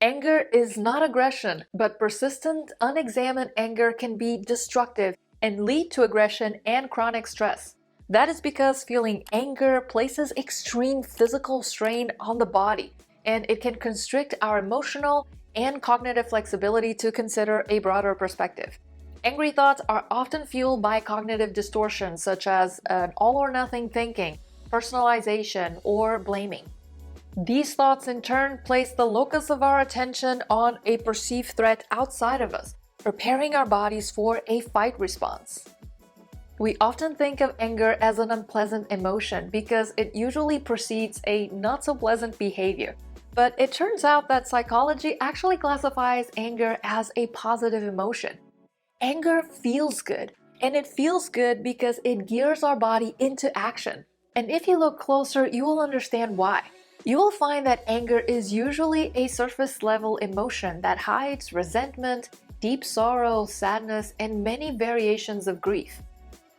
Anger is not aggression, but persistent, unexamined anger can be destructive and lead to aggression and chronic stress. That is because feeling anger places extreme physical strain on the body, and it can constrict our emotional and cognitive flexibility to consider a broader perspective. Angry thoughts are often fueled by cognitive distortions such as an all-or-nothing thinking, personalization, or blaming. These thoughts in turn place the locus of our attention on a perceived threat outside of us, preparing our bodies for a fight response. We often think of anger as an unpleasant emotion because it usually precedes a not-so-pleasant behavior. But it turns out that psychology actually classifies anger as a positive emotion. Anger feels good, and it feels good because it gears our body into action. And if you look closer, you will understand why. You will find that anger is usually a surface-level emotion that hides resentment, deep sorrow, sadness, and many variations of grief.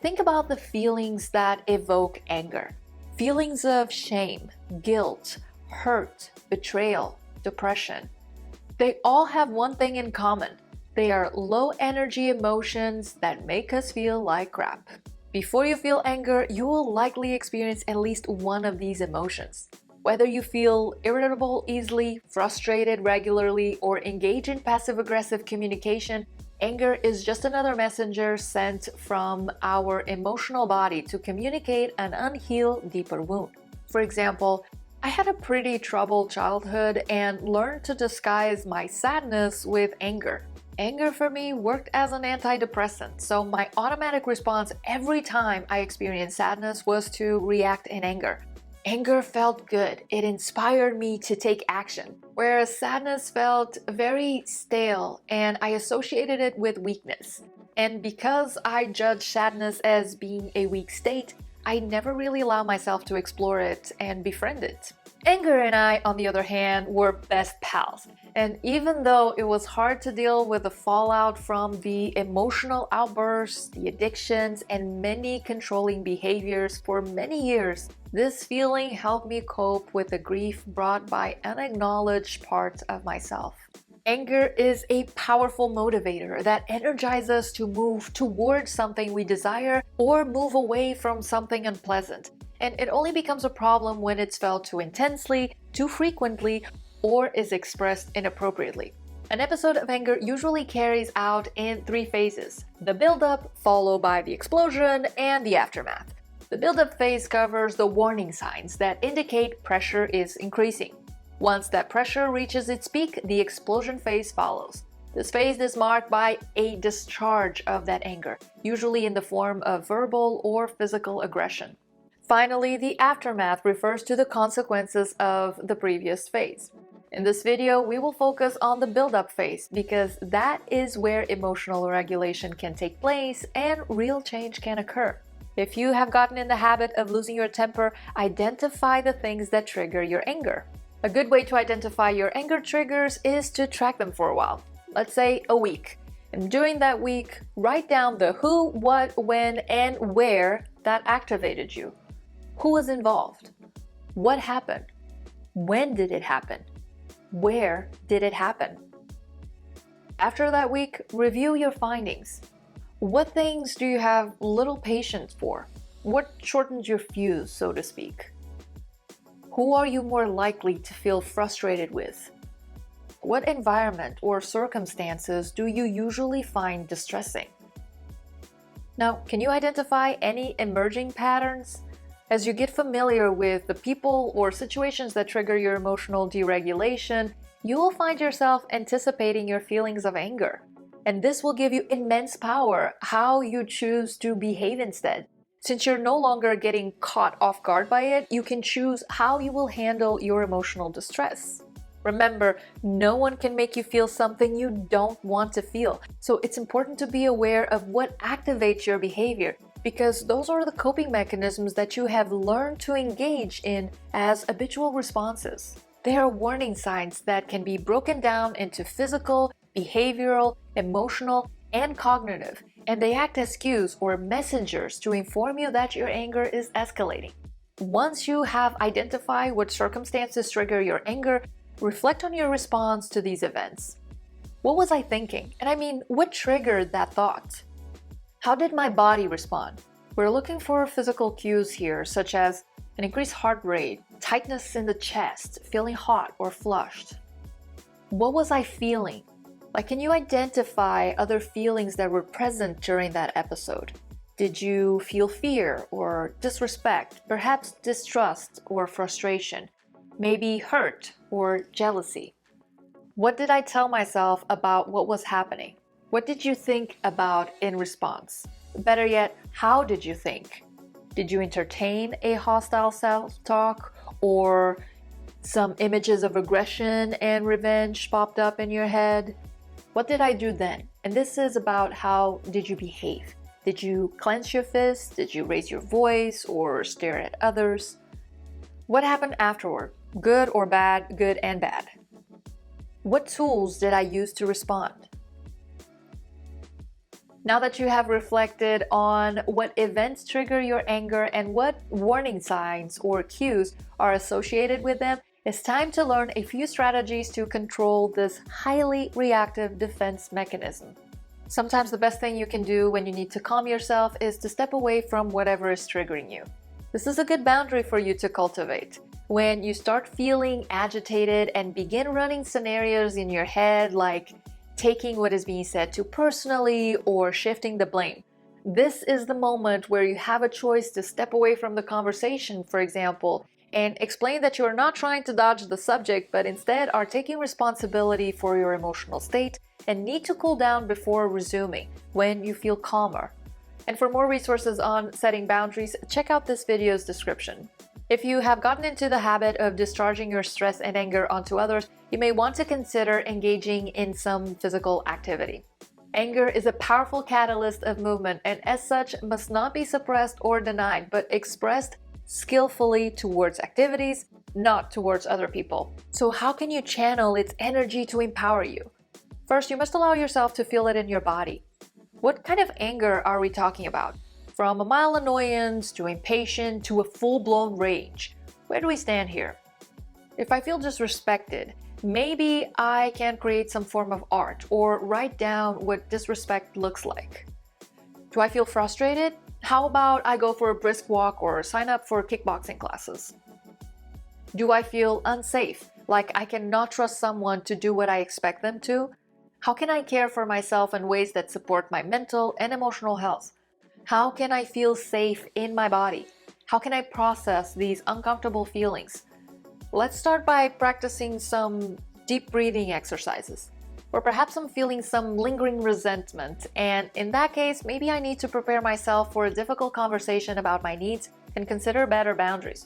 Think about the feelings that evoke anger. Feelings of shame, guilt, hurt, betrayal, depression. They all have one thing in common. They are low-energy emotions that make us feel like crap. Before you feel anger, you will likely experience at least one of these emotions. Whether you feel irritable easily, frustrated regularly, or engage in passive-aggressive communication, anger is just another messenger sent from our emotional body to communicate an unhealed, deeper wound. For example, I had a pretty troubled childhood and learned to disguise my sadness with anger. Anger for me worked as an antidepressant, so my automatic response every time I experienced sadness was to react in anger. Anger felt good. It inspired me to take action, whereas sadness felt very stale and I associated it with weakness. And because I judged sadness as being a weak state, I never really allowed myself to explore it and befriend it. Anger and I, on the other hand, were best pals. And even though it was hard to deal with the fallout from the emotional outbursts, the addictions, and many controlling behaviors for many years, this feeling helped me cope with the grief brought by unacknowledged parts of myself. Anger is a powerful motivator that energizes us to move towards something we desire or move away from something unpleasant. And it only becomes a problem when it's felt too intensely, too frequently, or is expressed inappropriately. An episode of anger usually carries out in 3 phases: the buildup, followed by the explosion, and the aftermath. The buildup phase covers the warning signs that indicate pressure is increasing. Once that pressure reaches its peak, the explosion phase follows. This phase is marked by a discharge of that anger, usually in the form of verbal or physical aggression. Finally, the aftermath refers to the consequences of the previous phase. In this video, we will focus on the build-up phase because that is where emotional regulation can take place and real change can occur. If you have gotten in the habit of losing your temper, identify the things that trigger your anger. A good way to identify your anger triggers is to track them for a while, let's say a week. And during that week, write down the who, what, when, and where that activated you. Who was involved? What happened? When did it happen? Where did it happen? After that week, review your findings. What things do you have little patience for? What shortens your fuse, so to speak? Who are you more likely to feel frustrated with? What environment or circumstances do you usually find distressing? Now, can you identify any emerging patterns? As you get familiar with the people or situations that trigger your emotional deregulation, you will find yourself anticipating your feelings of anger. And this will give you immense power how you choose to behave instead. Since you're no longer getting caught off guard by it, you can choose how you will handle your emotional distress. Remember, no one can make you feel something you don't want to feel. So it's important to be aware of what activates your behavior, because those are the coping mechanisms that you have learned to engage in as habitual responses. They are warning signs that can be broken down into physical, behavioral, emotional, and cognitive, and they act as cues or messengers to inform you that your anger is escalating. Once you have identified what circumstances trigger your anger, Reflect on your response to these events. What was I thinking? And I mean, what triggered that thought? How did my body respond? We're looking for physical cues here, such as an increased heart rate, tightness in the chest, feeling hot or flushed. What was I feeling? Like, can you identify other feelings that were present during that episode? Did you feel fear or disrespect, perhaps distrust or frustration, maybe hurt or jealousy? What did I tell myself about what was happening? What did you think about in response? Better yet, how did you think? Did you entertain a hostile self-talk, or some images of aggression and revenge popped up in your head? What did I do then? And this is about how did you behave? Did you clench your fist? Did you raise your voice or stare at others? What happened afterward? Good or bad, good and bad. What tools did I use to respond? Now that you have reflected on what events trigger your anger and what warning signs or cues are associated with them, it's time to learn a few strategies to control this highly reactive defense mechanism. Sometimes the best thing you can do when you need to calm yourself is to step away from whatever is triggering you. This is a good boundary for you to cultivate. When you start feeling agitated and begin running scenarios in your head like taking what is being said too personally or shifting the blame, this is the moment where you have a choice to step away from the conversation, for example, and explain that you are not trying to dodge the subject, but instead are taking responsibility for your emotional state and need to cool down before resuming when you feel calmer. And for more resources on setting boundaries, check out this video's description. If you have gotten into the habit of discharging your stress and anger onto others, you may want to consider engaging in some physical activity. Anger is a powerful catalyst of movement and as such must not be suppressed or denied, but expressed skillfully towards activities, not towards other people. So how can you channel its energy to empower you? First, you must allow yourself to feel it in your body. What kind of anger are we talking about? From a mild annoyance to impatient to a full-blown rage. Where do we stand here? If I feel disrespected, maybe I can create some form of art or write down what disrespect looks like. Do I feel frustrated? How about I go for a brisk walk or sign up for kickboxing classes? Do I feel unsafe, like I cannot trust someone to do what I expect them to? How can I care for myself in ways that support my mental and emotional health? How can I feel safe in my body? How can I process these uncomfortable feelings? Let's start by practicing some deep breathing exercises. Or perhaps I'm feeling some lingering resentment, and in that case, maybe I need to prepare myself for a difficult conversation about my needs and consider better boundaries.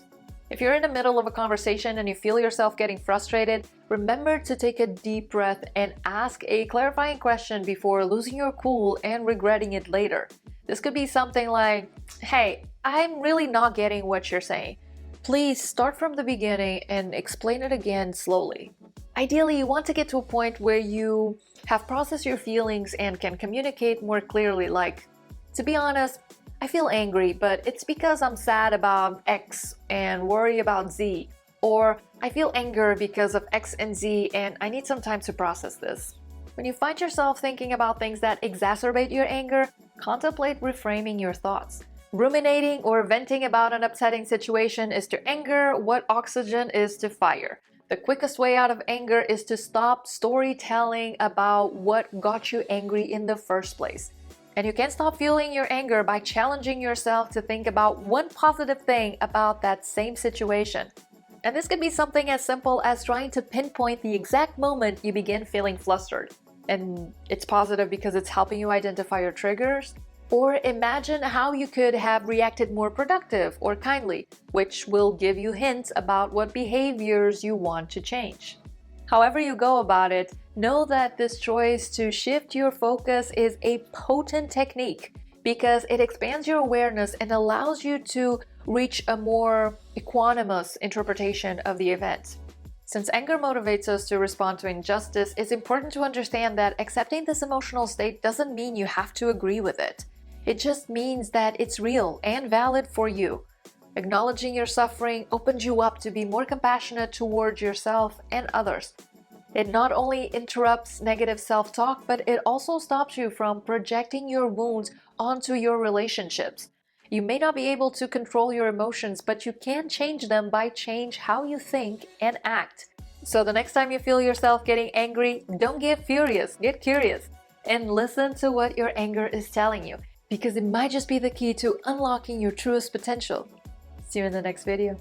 If you're in the middle of a conversation and you feel yourself getting frustrated, remember to take a deep breath and ask a clarifying question before losing your cool and regretting it later. This could be something like, "Hey, I'm really not getting what you're saying. Please start from the beginning and explain it again slowly." Ideally, you want to get to a point where you have processed your feelings and can communicate more clearly, like, "To be honest, I feel angry, but it's because I'm sad about X and worry about Z." Or, "I feel anger because of X and Z and I need some time to process this." When you find yourself thinking about things that exacerbate your anger, contemplate reframing your thoughts. Ruminating or venting about an upsetting situation is to anger what oxygen is to fire. The quickest way out of anger is to stop storytelling about what got you angry in the first place. And you can stop feeling your anger by challenging yourself to think about one positive thing about that same situation. And this could be something as simple as trying to pinpoint the exact moment you begin feeling flustered. And it's positive because it's helping you identify your triggers. Or imagine how you could have reacted more productive or kindly, which will give you hints about what behaviors you want to change. However you go about it, know that this choice to shift your focus is a potent technique because it expands your awareness and allows you to reach a more equanimous interpretation of the event. Since anger motivates us to respond to injustice, it's important to understand that accepting this emotional state doesn't mean you have to agree with it. It just means that it's real and valid for you. Acknowledging your suffering opens you up to be more compassionate towards yourself and others. It not only interrupts negative self-talk, but it also stops you from projecting your wounds onto your relationships. You may not be able to control your emotions, but you can change them by change how you think and act. So the next time you feel yourself getting angry, don't get furious, get curious, and listen to what your anger is telling you, because it might just be the key to unlocking your truest potential. See you in the next video.